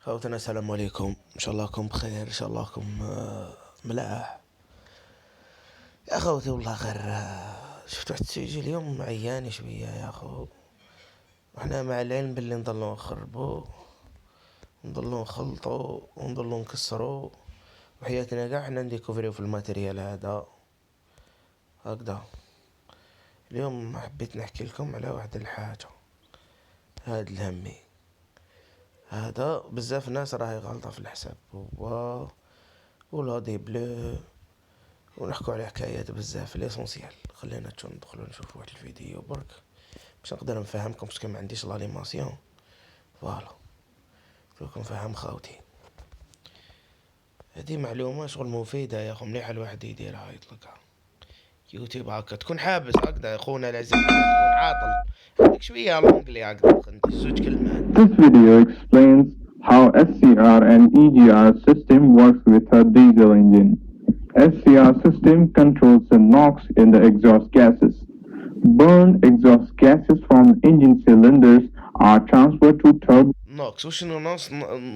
خوتنا السلام عليكم، ان شاء الله راكم بخير، ان شاء الله راكم ملاح. يا خوتي والله غير شفت واحد السوجي اليوم عياني شويه يا خو. وحنا مع العلم باللي نضلو نخربو، نضلو نخلطو ونضلو نكسرو، وحياتنا كاع حنا نديكوفريو في الماتيريال هذا هكذا. اليوم حبيت نحكي لكم على واحد الحاجه، هاد الهمي هذا بزاف ناس راهي غلطة في الحساب هو ولا دي بلو، ونحكوا على حكايات بزاف ليسونسيال. خلينا ندخلوا نشوفوا واحد الفيديو برك باش نقدر نفهمكم، باسكو ما عنديش لانيماسيون. فوالا نقولكم نفهم خاوتي. هذه معلومة شغل مفيدة يا خو، مليحة الواحد يديرها يطلقها. يوتيوب هكا تكون حابس هكذا خونا العزيز، تكون عاطل عندك شوية لونجلي هكذا خندي زوج كلمات. This video explains how SCR and EGR system works with a diesel engine. SCR system controls the NOx in the exhaust gases. Burned exhaust gases from engine cylinders are transferred to turbo. نوكس وشنو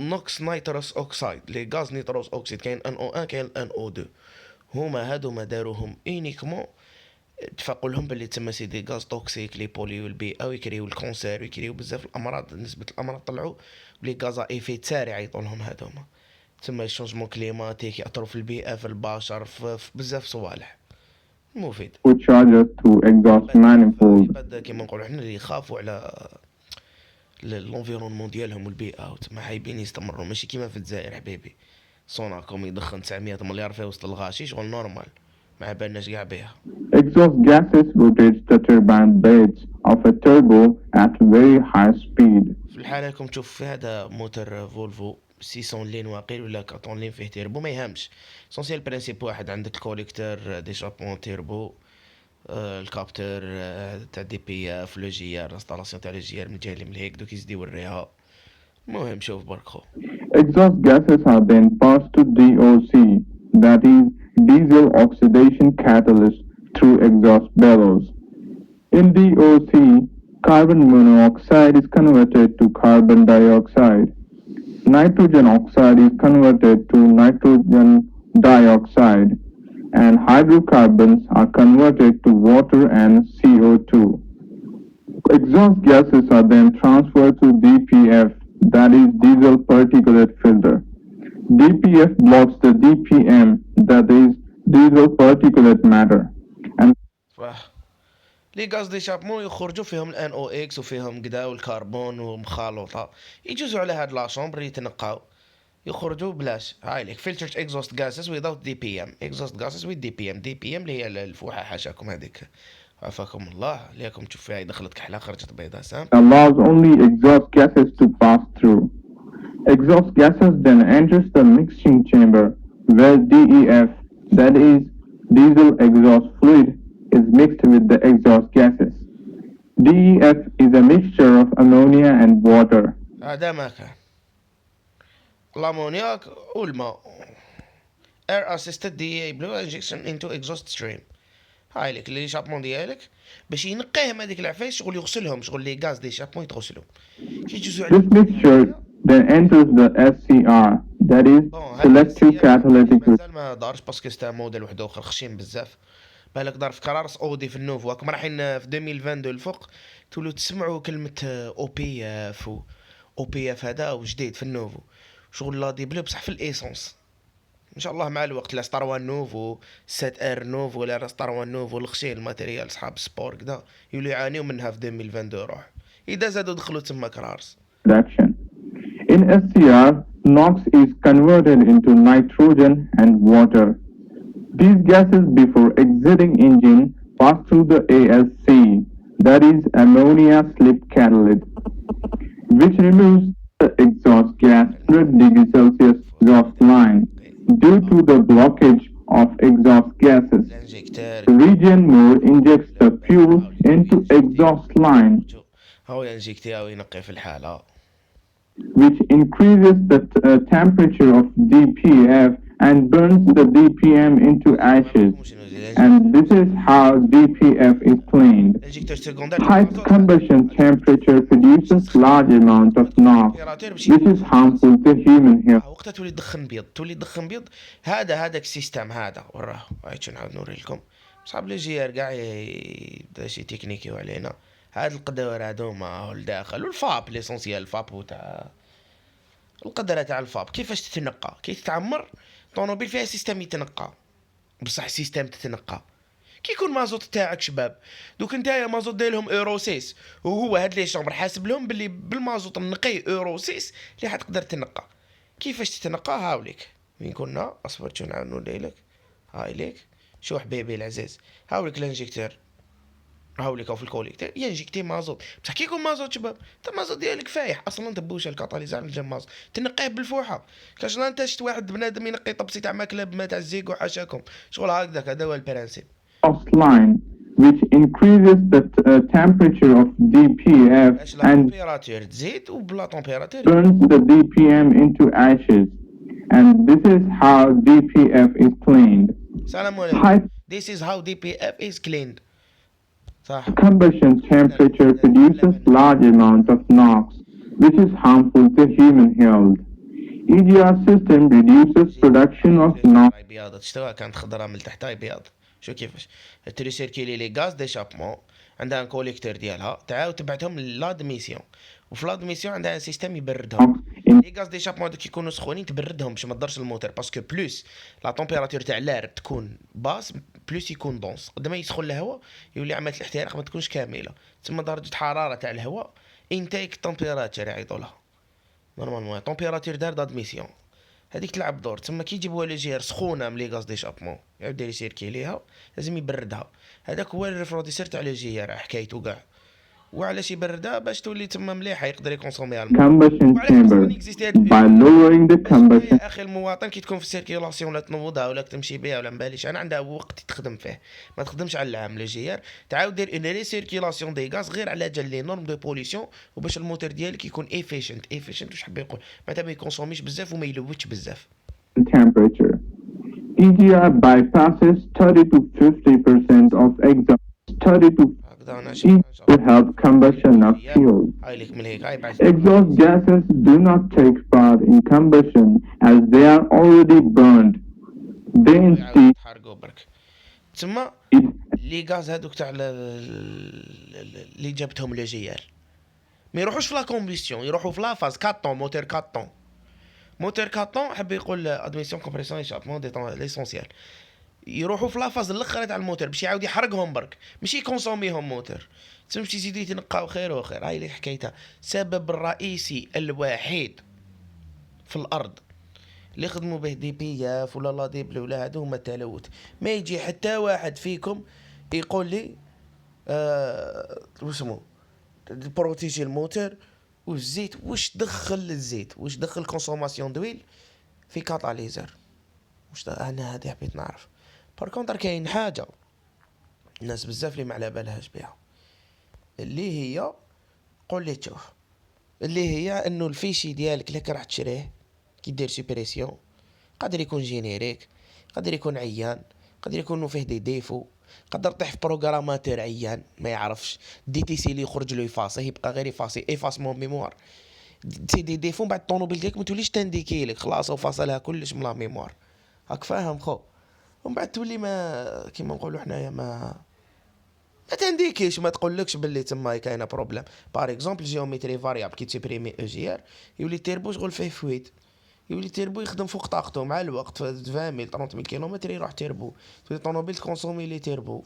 نوكس نيتروس اوكسايد، لي غاز نيتروس اوكسيد، كاين ان او 1 كاين ان او 2. هما هادو ما داروهم اونيكمون اتفقوا لهم باللي تما سيدي غاز توكسيك لي بوليو البيئه ويكريو الكونسير ويكريو بزاف الامراض. نسبه الامراض طلعوا بلي غاز ايفي تساري يعيطوا لهم هادوما. تما الشونجمون كليماتيك ياثروا في البيئه، في البشر، في بزاف صوالح. مفيد. Charges to exhaust manifold. يبدا كيما نقولوا حنا اللي يخافوا على لونفيرونمون ديالهم والبيئه، وتما حايبين يستمروا، ماشي كيما في الجزائر حبيبي صوناكم يدخن 900 مليار في وسط الغاشي شغل نورمال، ما بالناش كاع بيها. Exhaust gases rotate the turbine blades of a turbo at very high speed. في الحالة راكم تشوف في هذا موتور فولفو 600 لين واقيل ولا 400 لين فيه تيربو، ما يهمش. سونسيال برينسيپ واحد، عندك الكوليكتور دي شابون تيربو، الكابتور تاع دي بي اف، لو جي ار، انستالاسيون تاع لو جي ار من الجهه اللي من هيك دوك يزيد يوريها. المهم شوف برك خو. Exhaust gases are then passed to DOC, that is, diesel oxidation catalyst, through exhaust bellows. In DOC, carbon monoxide is converted to carbon dioxide. Nitrogen oxide is converted to nitrogen dioxide, and hydrocarbons are converted to water and CO2. Exhaust gases are then transferred to DPF, that is diesel particulate filter. DPF blocks the DPM, that is diesel particulate matter. And لي غاز دي شابمون يخرجوا فيهم الان او اكس وفيهم كدا والكربون ومخالطه، يجوزوا على هاد لاشومبر يتنقاو يخرجوا بلاش. هاي ليك فلترت اكزوست غاسز ويزاوت دي بي ام، اكزوست غاسز ويز دي بي ام. دي بي ام اللي هي الفوحه حاشاكم هذيك، عافاكم الله اللي راكم تشوف فيها دخلت كحله خرجت بيضاء سام. allows only exhaust gases to pass through. Exhaust gases then enters the mixing chamber where DEF, that is diesel exhaust fluid, is mixed with the exhaust gases. DEF is a mixture of ammonia and water. هذا ما كان الامونياك والماء. air assisted disable injection into exhaust stream. هاي لك اللي شابمون ديالك باش ينقيهم هذيك العفايس شغل يغسلهم، شغل لي غاز دي شابمون يتغسلوا كيجوزوا على. This mixture then enters the SCR, that is selective catalytic. مازال ما دارش باسكو ستا موديل واحد اخر خشين بزاف. بالك دار في كرارس اودي في النوفو، راكم رايحين في 2022 الفوق تولوا تسمعوا كلمه او بي اف او بي اف. هذا وجديد في النوفو شغل لا دي بلو بصح في الايسونس. ان شاء الله مع الوقت لا ستار وان نوفو 7 ار نوفو ولا ستار وان نوفو الخشين الماتيريال صحاب السبور كدا يولوا يعانيوا منها في 2022 روح اذا زادوا دخلوا تما كرارس. In SCR, NOx is converted into nitrogen and water. These gases before exiting engine pass through the ASC, that is ammonia slip catalyst, which removes the exhaust gas 100 degrees Celsius exhaust line. Due to the blockage of exhaust gases, the region mode injects the fuel into exhaust line, هو ينجيكتي أو ينقي في الحالة, which increases the temperature of DPF and burns the DPM into ashes. And this is how DPF is cleaned. الانجكتور سكوندير تاع High المازوت combustion temperature produces large amount of NOx, which is harmful to human health. وقتها تولي تدخن بيض، تولي تدخن بيض. هذاك السيستم هذا وراه عايش نعاود نوري لكم صحاب لي جي ار كاع بدا شي تكنيكيو علينا. هاد القدوار هادوما لداخل والفاب ليسونسيال الفاب تاع القدره تاع الفاب كيفاش تتنقى كي تتعمر طونوبيل فيها سيستم يتنقى بصح سيستم تتنقى كي يكون مازوت تاعك شباب. دوك نتايا مازوت دايرلهم اورو 6 وهو هاد لي شامبر حاسب لهم باللي بالمازوت النقي اورو 6 اللي حتقدر تنقى. كيفاش تتنقى هاوليك وين كنا اصبر شو نعاود نولي لك. هاي ليك شو حبيبي العزيز هاوليك الانجكتور هاوليك او في الكوليكتور ينجكتي مازوت بصح كي يكون مازوت شباب انت المازوت ديالك فايح اصلا تبوش الكاتاليزر على الجماز تنقيه بالفوحه. كاش لا انت شفت واحد بنادم ينقي طبسي تاع ماكله بما تاع الزيك وحاشاكم شغل هكذاك هذا هو البرانسيب. Line, which increases the temperature of DPF باش لا and تمبيراتور تزيد وبلا تمبيراتور burns the DPM into ashes. And this is how DPF is cleaned. سلام High عليكم. This is how DPF is cleaned. صح. combustion temperature produces large amount of NOx, which is harmful to human health. EGR system reduces production of NOx. هاي بياضة تشتغل كانت خضراء من تحت هاي بياض. شو كيفاش تريسيركيلي لي غاز ديشابمون عندها ان كوليكتور ديالها تعاود تبعتهم لادميسيون وفي لادميسيون عندها ان سيستم يبردهم. لي غاز ديشابمون دوك يكونوا سخونين تبردهم باش ما تضرش الموتور باسكو بلوس لا تمبيراتور تاع لار تكون باس بلوس يكون دونس قد ما يسخن الهواء يولي عمليه الاحتراق ما تكونش كامله تسمى درجه حراره تاع الهواء انتيك تمبيراتور يعيطوا لها نورمالمون تمبيراتور دار دادميسيون هذيك تلعب دور. تما كي يجيبوها لي جير سخونه من لي غاز ديشابمون يعاود يسيركيليها لازم يبردها. هذاك هو الريفروديسير تاع لي جير حكايته كاع وعلاش يبردها باش تولي تما مليحه يقدر يكونسوميها Combustion chamber by lowering the combustion. يا اخي المواطن كي تكون في السيركيلاسيون ولا تنوضها ولا تمشي بها ولا مباليش انا عندها وقت تخدم فيه ما تخدمش على العام لي جير تعاود دير ان ريسيركيلاسيون دي غاز غير على جال لي نورم دو بوليسيون وباش الموتور ديالك يكون افيشنت واش حاب يقول معناتها ما يكونسوميش بزاف وما يلوثش بزاف. Temperature. EGR bypasses 30 to 50% of exhaust. 30 to to help combustion of fuel. Exhaust gases do not take part in combustion as they are already burned. They instead تما لي غاز هذوك تاع اللي جابتهم لي جيال ما يروحوش في لا كومبيسيون يروحوا في لا فاز كاتون موتور كاتون حب يقول ادميسيون كومبريسيون ايشابمون دي طون ليسونسيال يروحوا في لا فاز الاخر تاع الموتور باش يعاود يحرقهم برك ماشي يكونسوميهم موتور تمشي يزيدوا يتنقاو خير وخير. هاي اللي حكيتها. السبب الرئيسي الوحيد في الارض اللي خدموا به دي بي اف ولا لا ديبل ولا هادو هما التلوث. ما يجي حتى واحد فيكم يقول لي واسمو بروتيجي الموتور والزيت واش دخل الزيت واش دخل كونسوماسيون دويل في كاتاليزر واش انا هادي حبيت نعرف. باركونتر كاين حاجه الناس بزاف اللي ما على بالهاش بها اللي هي قول لي تشوف اللي هي انه الفيشي ديالك اللي راح تشريه كي دير سوبريسيون قادر يكون جينيريك قادر يكون عيان قادر يكون فيه دي ديفو قدر طيح في بروغراماتور عيان ما يعرفش دي تي سي اللي يخرج له يفاصي يبقى غير يفاصي افاسمون ميموار سي دي ديفو بعد الطونوبيل ديالك ما توليش تنديكي لك خلاص وفاصلها كلش من لا ميموار راك فاهم خو ومن بعد تولي ما كيما نقولوا حنايا ما تنديكيش ما تقولكش باللي تما كاينه بروبليم. بار اكزومبل جيومتري فاريابل كي تسبريمي او جي ار يولي تيربو شغل فيه فويت يولي تيربو يخدم فوق طاقته مع الوقت 20000 30000 كيلومتر يروح تيربو تولي طونوبيل تكونسومي لي تيربو.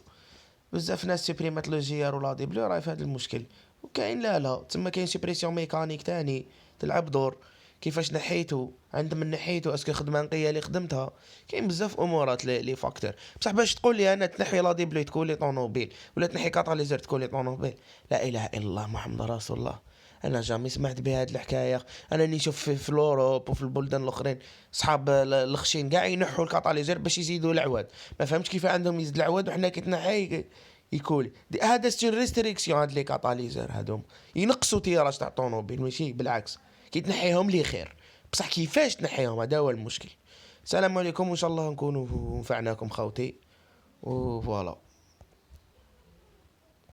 بزاف ناس سوبريمات لو جي ار ولا دي بلو راهي في هذا المشكل. وكاين لا تما كاين سوبريسيون ميكانيك تاني تلعب دور كيفاش نحيتو عند من نحيتو اسكو خدمه نقيه اللي خدمتها كاين بزاف امورات لي فاكتور. بصح باش تقول لي انا تنحي لا دي بلو تكون لي طونوبيل ولا تنحي كاتاليزر تكون لي طونوبيل لا اله الا الله محمد رسول الله. انا جامي سمعت بهاد الحكايه. انا نشوف في الاوروب وفي البلدان الاخرين صحاب الخشين كاع ينحوا الكاتاليزر باش يزيدوا العواد ما فهمتش كيف عندهم يزيد العواد وحنا كيتنحي يكولي هذا ستين ريستريكسيون. هاد لي كاتاليزر هادوم ينقصوا تيراج تاع الطونوبيل ماشي بالعكس كي تنحيهم لي خير بصح كيفاش تنحيهم هذا هو المشكل. السلام عليكم، وان شاء الله نكونوا نفعناكم خاوتي، وفوالا.